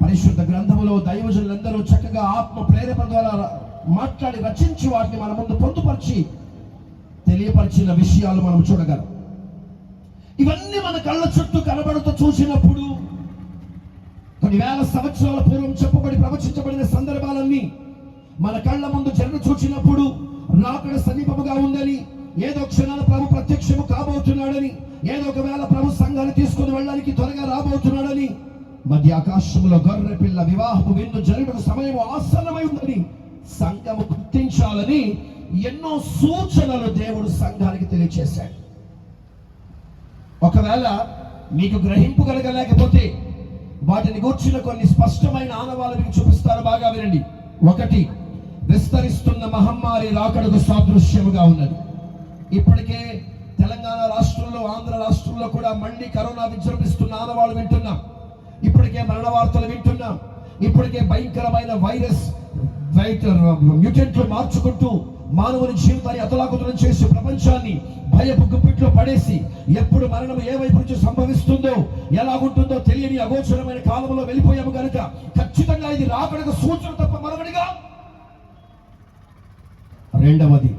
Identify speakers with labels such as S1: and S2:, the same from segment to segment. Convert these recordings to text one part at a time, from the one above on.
S1: పరిశుద్ధ గ్రంథములో దైవజనులందరూ చక్కగా ఆత్మ ప్రేరేపణ ద్వారా మాట్లాడి రచించి వాటిని మన ముందు పొందుపరిచి తెలియపరిచిన విషయాలు మనం చూడగలం. ఇవన్నీ మన కళ్ళ చుట్టూ కనబడుతూ చూసినప్పుడు కొన్ని వేల సంవత్సరాల పూర్వం చెప్పబడి ప్రవచించబడిన సందర్భాలన్నీ మన కళ్ళ ముందు జరగ చూచినప్పుడు రాకడ సమీపముగా ఉందని, ఏదో క్షణాల ప్రభు ప్రత్యక్షము కాబోతున్నాడని, ఏదో ఒకవేళ ప్రభు సంఘాన్ని తీసుకుని వెళ్ళడానికి త్వరగా రాబోతున్నాడని, మధ్య ఆకాశంలో గొర్రె పిల్ల వివాహపు విందు జరుగుతున్న సమయం ఆసన్నమై ఉందని సంఘము గుర్తించాలని ఎన్నో సూచనలు దేవుడు సంఘానికి తెలియచేశాడు. ఒకవేళ మీకు గ్రహింపు కలగలేకపోతే వాటిని గూర్చిన కొన్ని స్పష్టమైన ఆనవాలు మీకు చూపిస్తారు. బాగా వినండి. ఒకటి, విస్తరిస్తున్న మహమ్మారి రాకడకు సాదృశ్యముగా ఉన్నది. ఇప్పటికే తెలంగాణ రాష్ట్రంలో, ఆంధ్ర రాష్ట్రంలో కూడా మళ్ళీ కరోనా విజృంభిస్తున్న ఆనవాళ్ళు వింటున్నాం. ఇప్పటికే మరణ వార్తలు వింటున్నాం. ఇప్పటికే భయంకరమైన వైరస్ మ్యూటెంట్లు మార్చుకుంటూ మానవుని జీవితాన్ని అతలాకుతలం చేసి ప్రపంచాన్ని భయపు గుప్పిట్లో పడేసి ఎప్పుడు మరణం ఏ వైపు నుంచి సంభవిస్తుందో, ఎలాగుంటుందో తెలియని అగోచరమైన కాలంలో వెళ్ళిపోయాము కనుక ఖచ్చితంగా ఇది రాకడకు సూచన తప్ప మరొకటిగా. రెండవది,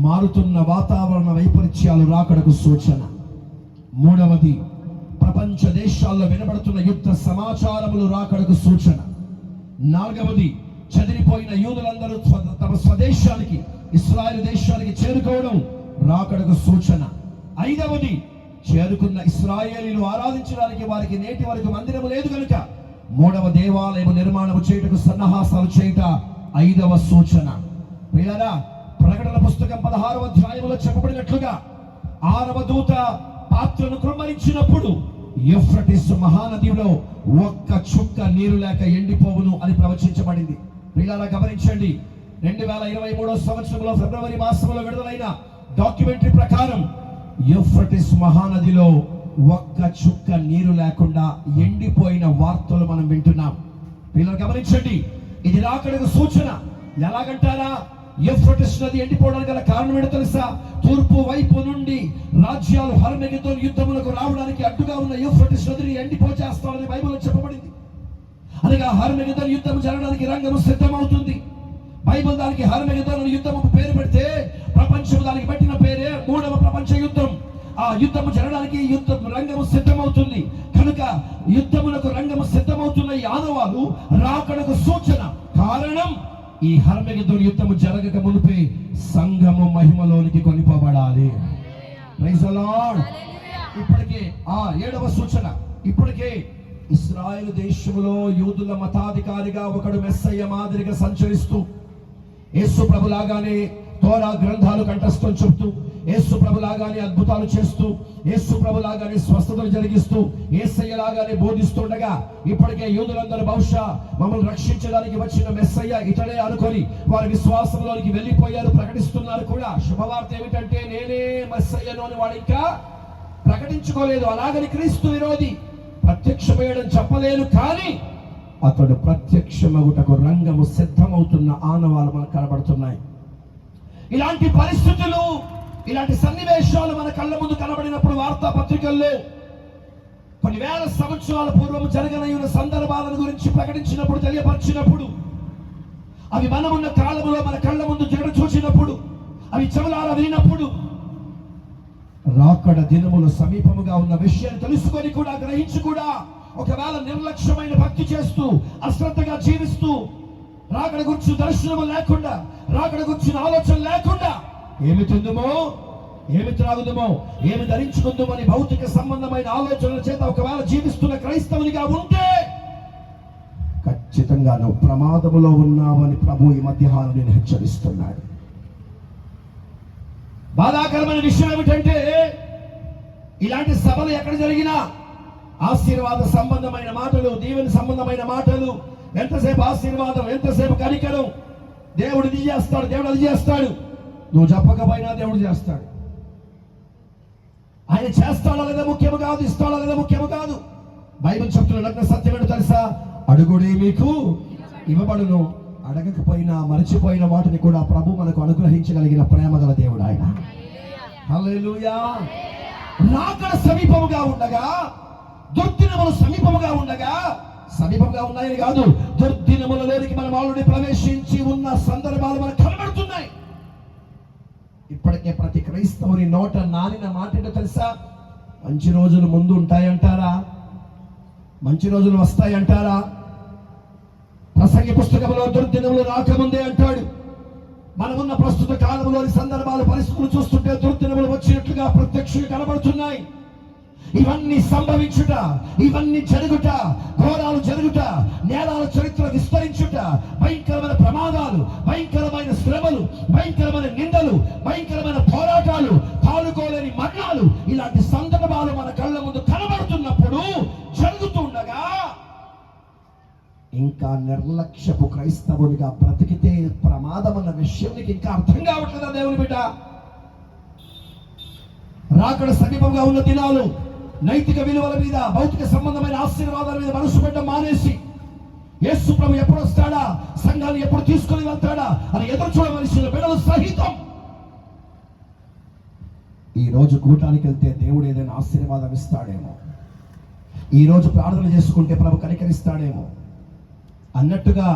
S1: మారుతున్న వాతావరణ వైపరీత్యాలు రాకడకు సూచన. మూడవది, ప్రపంచ దేశాల్లో వినబడుతున్న యుద్ధ సమాచారములు రాకడకు సూచన. నాలుగవది, చెదిరిపోయిన యూదులందరూ తమ స్వదేశానికి, ఇశ్రాయేలు దేశానికి చేరుకోవడం రాకడకు సూచన. ఐదవది, చేరుకున్న ఇశ్రాయేలీలు ఆరాధించడానికి వారికి నేటి వరకు మందిరము లేదు కనుక మూడవ దేవాలయము నిర్మాణము చేయుటకు సన్నాహాసాలు చేయుట ఐదవ సూచన. ప్రియులారా, ప్రకటన పుస్తకం 16వ అధ్యాయములో చెప్పబడినట్లుగా 6వ దూత పాత్రను కృమ్మరించినప్పుడు యూఫ్రటీసు మహానదిలో ఒక్క చుక్క నీరు లేక ఎండిపోవును అని ప్రవచించబడింది. ప్రియులారా, గమనించండి. 2023వ సంవత్సరంలో ఫిబ్రవరి మాసంలో విడుదలైన డాక్యుమెంటరీ ప్రకారం యూఫ్రటీస్ మహానదిలో ఒక్క చుక్క నీరు లేకుండా ఎండిపోయిన వార్తలు మనం వింటున్నాం. ప్రియులారా, గమనించండి. ఇది రాకడకు సూచన. ఎలాగంటారా? యూఫ్రటీస్ నది ఎండిపోవడానికి గల కారణం ఏంటో తెలుసా? తూర్పు వైపు నుండి రాజ్యాలు హర్మెగెదోను యుద్ధములకు రావడానికి అడ్డుగా ఉన్న యూఫ్రటీస్ నదిని ఎండిపోచేస్తామని బైబిల్లో చెప్పబడింది. అనగా హర్మెగెదోను యుద్ధం జరగడానికి రంగము సిద్ధమవుతుంది. బైబిల్ దానికి హర్మెగెదోను యుద్ధము పేరు పెడితే ప్రపంచం దానికి పెట్టిన పేరే మూడవ ప్రపంచ యుద్ధం. ఆ యుద్ధము జరగడానికి యుద్ధం రంగము సిద్ధమవుతుంది కనుక యుద్ధములకు రంగము సిద్ధమవుతున్న ఈ ఆనవాలు రాకడకు సూచన. కారణం, ఈ హర్మెగెదోను యుద్ధము జరగక మునిపే సంఘము మహిమలోనికి కొనిపోబడాలి. Praise the Lord. ఇప్పటికే 7వ సూచన. ఇప్పటికే ఇశ్రాయేలు దేశములో యూదుల మతాధికారిగా ఒకడు మెస్సయ్య మాదిరిగా సంచరిస్తూ, యేసు ప్రభులాగానే తోరా గ్రంథాలు కంఠస్థం చెప్తూ, యేసు ప్రభులాగానే అద్భుతాలు చేస్తూ, యేసు ప్రభులాగానే స్వస్థతలు జరిగిస్తూ, యేసయ్యలాగానే బోధిస్తుండగా ఇప్పటికే యూదులందరూ బహుశా మమ్మల్ని రక్షించడానికి వచ్చిన మెస్సయ్య ఇతడే అనుకొని వారి విశ్వాసంలోనికి వెళ్ళిపోయారు, ప్రకటిస్తున్నారు కూడా. శుభవార్త ఏమిటంటే, నేనే మెస్సయ్యను అని వాడు ఇంకా ప్రకటించుకోలేదు. అలాగని క్రీస్తు విరోధి ప్రత్యక్షమయ్యడం చెప్పలేను, కానీ అతడు ప్రత్యక్షమగుటకు రంగము సిద్ధమవుతున్న ఆనవాలు మనకు కనబడుతున్నాయి. ఇలాంటి పరిస్థితులు, ఇలాంటి సన్నివేశాలు మన కళ్ళ ముందు కనబడినప్పుడు వార్తాపత్రికల్లో కొన్ని వేల సంవత్సరాల పూర్వం జరగనయ్యున్న సందర్భాలను గురించి ప్రకటించినప్పుడు, తెలియపరిచినప్పుడు, అవి మనమున్న కాలంలో మన కళ్ళ ముందు జరగ చూసినప్పుడు, అవి చెవులారా వినినప్పుడు రాకడ దినములు సమీపముగా ఉన్న విషయాన్ని తెలుసుకొని కూడా, గ్రహించి కూడా ఒకవేళ నిర్లక్ష్యమైన భక్తి చేస్తూ, అశ్రద్ధగా జీవిస్తూ, రాకడ గురించి దర్శనము లేకుండా, రాకడ గురించిన ఆలోచన లేకుండా ఏమి తిందుమో, ఏమి త్రాగుదమో, ఏమి ధరించుకుందామో అని భౌతిక సంబంధమైన ఆలోచనల చేత ఒకవేళ జీవిస్తున్న క్రైస్తవునిగా ఉంటే ఖచ్చితంగా నువ్వు ప్రమాదములో ఉన్నావని ప్రభు ఈ మధ్యాహ్నం నేను హెచ్చరిస్తున్నాడు. బాధాకరమైన విషయం ఏమిటంటే, ఇలాంటి సభలు ఎక్కడ జరిగినా ఆశీర్వాద సంబంధమైన మాటలు, దీవెన సంబంధమైన మాటలు, ఎంతసేపు ఆశీర్వాదం, ఎంతసేపు కనికరం. దేవుడు ఇది చేస్తాడు, దేవుడు అది చేస్తాడు. నువ్వు చెప్పకపోయినా దేవుడు చేస్తాడు. ఆయన చేస్తాడో లేదా ముఖ్యము కాదు, ఇస్తాడో లేదా ముఖ్యము కాదు. బైబిల్ చెప్తున్న సత్యం ఏంటో తెలుసా? అడుగుడే మీకు ఇవ్వబడును, అడగకపోయినా మరచిపోయిన వాటిని కూడా ప్రభు మనకు అనుగ్రహించగలిగిన ప్రేమ గల దేవుడు ఆయన. హల్లెలూయా. రాకడ సమీపముగా ఉండగా, దుర్దినములు సమీపముగా ఉండగా సమీపంగా ఉన్నాయని కాదు, దుర్దినములలోనికి మనం ఆల్రెడీ ప్రవేశించి ఉన్న సందర్భాలు మనకు కనబడుతున్నాయి. ఇప్పటికే ప్రతి క్రైస్తవుని నోట నానిన మాట ఏంటో తెలుసా? మంచి రోజులు ముందు ఉంటాయంటారా? మంచి రోజులు వస్తాయంటారా? ప్రసంగి పుస్తకంలో దుర్దినములు రాకముందే అంటాడు. మనమున్న ప్రస్తుత కాలంలోని సందర్భాలు, పరిస్థితులు చూస్తుంటే దుర్దినములు వచ్చినట్లుగా ప్రత్యక్షంగా కనబడుతున్నాయి. ఇవన్నీ సంభవించుట, ఇవన్నీ జరుగుట, ఘోరాలు జరుగుట, నేరాల చరిత్ర విస్తరించుట, భయంకరమైన ప్రమాదాలు, భయంకరమైన శ్రమలు, భయంకరమైన నిందలు, భయంకరమైన పోరాటాలు, పాల్గొలేని మరణాలు, ఇలాంటి సందర్భాలు మన కళ్ళ ముందు కనబడుతున్నప్పుడు, జరుగుతుండగా ఇంకా నిర్లక్ష్యపు క్రైస్తవునిగా బ్రతికితే ప్రమాదం అన్న విషయం నీకు ఇంకా అర్థం కావట్లేదా దేవుని బిడ్డ? రాకడ సమీపంగా ఉన్న దినాలు నైతిక విలువల మీద, భౌతిక సంబంధమైన ఆశీర్వాదాల మీద మనసు పెట్టడం మానేసి, యేసు ప్రభు ఎప్పుడు వస్తాడా, సంఘాన్ని ఎప్పుడు తీసుకొని వెళ్తాడా అని ఎదురు చూడవలసిన బిడ్డలు సహితం ఈ రోజు కూటానికి వెళ్తే దేవుడు ఏదైనా ఆశీర్వాదం ఇస్తాడేమో, ఈ రోజు ప్రార్థన చేసుకుంటే ప్రభు కనికరిస్తాడేమో అన్నట్టుగా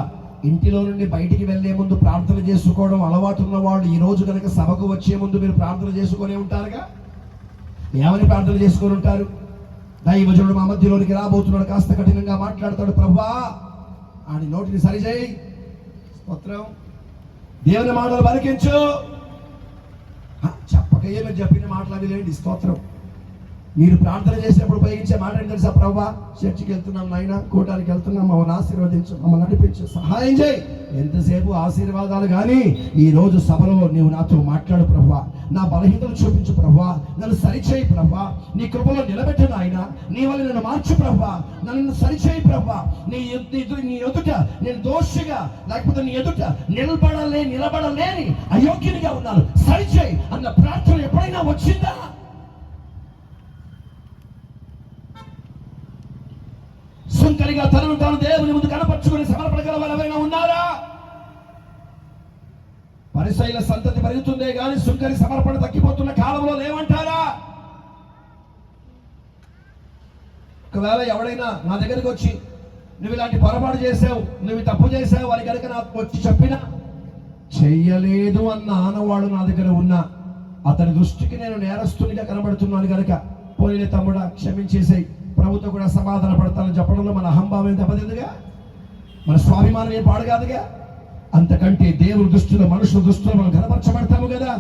S1: ఇంటిలో నుండి బయటికి వెళ్లే ముందు ప్రార్థన చేసుకోవడం అలవాటు ఉన్న వాళ్ళు ఈ రోజు కనుక సభకు వచ్చే ముందు మీరు ప్రార్థన చేసుకునే ఉంటారుగా. ఏమని ప్రార్థన చేసుకొని ఉంటారు? దైవజనుడు మా మధ్యలోనికి రాబోతున్నాడు, కాస్త కఠినంగా మాట్లాడతాడు, ప్రభువా అని నోటిని సరిచేయి, స్తోత్రం, దేవుని మాటలు పలికించు, చెప్పక ఏమని చెప్పిన మాటలు అవి లేండి, స్తోత్రం. మీరు ప్రార్థన చేసినప్పుడు ఉపయోగించే మాట ఏంటి తెలుసా? ప్రభువా చర్చికి వెళ్తున్నాం నాయన, కూటానికి వెళ్తున్నాం, మమ్మల్ని ఆశీర్వదించు, మమ్మల్ని నడిపించు, సహాయం చేయి. ఎంతసేపు ఆశీర్వాదాలు కానీ ఈ రోజు సభలో నీవు నాతో మాట్లాడు ప్రభువా, నా బలహీనతలు చూపించు ప్రభువా, నన్ను సరిచేయి ప్రభువా, నీ కృపలో నిలబెట్టు నాయన, నీ వల్ల నన్ను మార్చు ప్రభువా, నన్ను సరిచేయి ప్రభువా, నీ ఎదుట నేను దోషిగా, లేకపోతే నీ ఎదుట నిలబడలేని అయోగ్యునిగా ఉన్నాను, సరిచేయి అన్న ప్రార్థన ఎప్పుడైనా వచ్చిందా? సుంకరిగా తనను తాను దేవుని ముందు కనపరుచుకుని సమర్పణగల వారు ఎవరైనా ఉన్నారా? పరిసయ్యుల సంతతి పెరుగుతుందే గాని సుంకరి సమర్పణ తగ్గిపోతున్న కాలంలో లేవంటారా? ఒకవేళ ఎవడైనా నా దగ్గరికి వచ్చి నువ్వు ఇలాంటి పొరపాటు చేసావు, నువ్వు తప్పు చేసావు అని కనుక నాకు వచ్చి చెప్పినా, చెయ్యలేదు అన్న ఆనవాడు నా దగ్గర ఉన్నా, అతని దృష్టికి నేను నేరస్తునిగా కనబడుతున్నాను కనుక పోయిన తమ్ముడా క్షమించేసేయి, ప్రభుతో కూడా సమాధాన పడతానని చెప్పడంలో మన అహంభావం ఏం దెబ్బతిందిగా, మన స్వాభిమానం ఏం పాడు కాదుగా. అంతకంటే దేవుని దృష్టిలో, మనుషుల దృష్టిలో మనం కనపరచబడతాము కదా.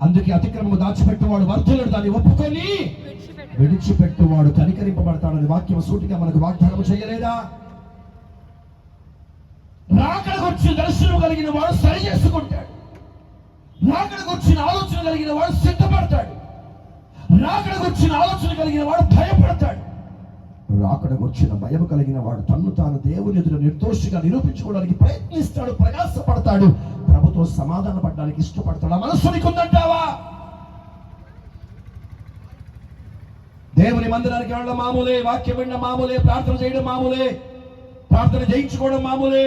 S1: అందుకే అతిక్రమము దాచిపెట్టువాడు వర్ధులను దాన్ని ఒప్పుకొని విడిచిపెట్టువాడు కనికరింపబడతాడని వాక్యం సూటిగా మనకు వాగ్దానం చేయలేదా? రాకడకు వచ్చిన దర్శనం కలిగిన వాడు సరి చేసుకుంటాడు, రాకడకు వచ్చిన ఆలోచన కలిగిన వాడు సిద్ధపడతాడు, రాకడకు వచ్చిన ఆలోచన కలిగిన వాడు భయపడతాడు, రాకడకు వచ్చిన భయం కలిగిన వాడు తన్ను తాను దేవుని ఎదుట నిర్దోషిగా నిరూపించుకోవడానికి ప్రయత్నిస్తాడు, ప్రయాసపడతాడు, ప్రభుతో సమాధాన పడడానికి ఇష్టపడతాడు. ఆ మనస్సు నీకుందంటావా? దేవుని మందిరానికి వెళ్ళడం మామూలే, వాక్యం వినడం మామూలే, ప్రార్థన చేయడం మామూలే, ప్రార్థన చేయించుకోవడం మామూలే,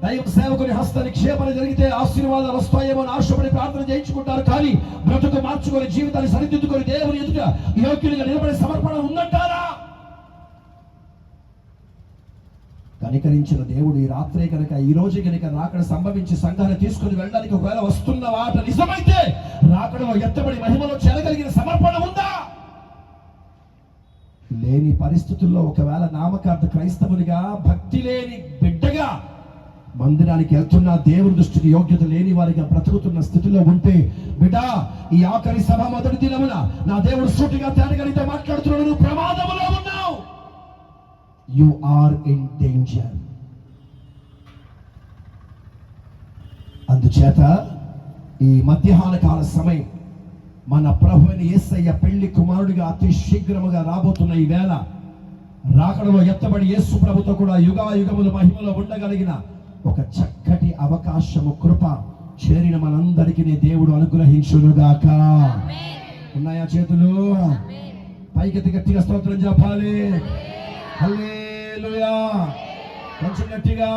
S1: దైవ సేవకుని హస్త నిక్షేపణ జరిగితే ఆశీర్వాదాలు వస్తాయేమో అని ఆశపడి ప్రార్థన చేయించుకుంటారు. కానీ బ్రతుకు మార్చుకొని జీవితాన్ని సరిదిద్దుకొని దేవుని ఎదుట యోగ్యునిగా నిలబడే సమర్పణ ఉందంటారా? కనికరించిన దేవుడు ఈ రాత్రే కనుక, ఈ రోజు కనుక రాకడ సంభవించి సంఘాన్ని తీసుకుని వెళ్ళడానికి ఒకవేళ వస్తున్న వాట నిజమైతే రాకడలో ఎత్తబడి మహిమలో చేరగలిగిన సమర్పణ ఉందా? లేని పరిస్థితుల్లో ఒకవేళ నామకార్థ క్రైస్తవునిగా, భక్తి లేని బిడ్డగా మందిరానికి వెళ్తున్నా, దేవుని దృష్టికి యోగ్యత లేని వారిగా బ్రతుకుతున్న స్థితిలో ఉంటే, బిడ్డా ఈ ఆఖరి సభ మొదటి దినమున నా దేవుడు సూటిగా తేటగలితో మాట్లాడుతున్నాడు, నువ్వు ప్రమాదములో ఉన్నావు. You are in danger. అందుచేత ఈ మధ్యాహ్న కాల సమయం మన ప్రభువైన యేసయ్య పెళ్లి కుమారుడిగా అతి శీఘ్రముగా రాబోతున్న ఈ వేళ, రాకడలో ఎత్తబడి యేసు ప్రభుతో కూడా యుగాయుగములు మహిమలో ఉండగలిగిన ఒక చక్కటి అవకాశము, కృప చేరిన మనందరికీ దేవుడు అనుగ్రహించునుగాక. ఉన్నాయా చేతులు? పైకెత్తి గట్టిగా స్తోత్రం చెప్పాలి. హల్లెలూయా. కొంచెం గట్టిగా.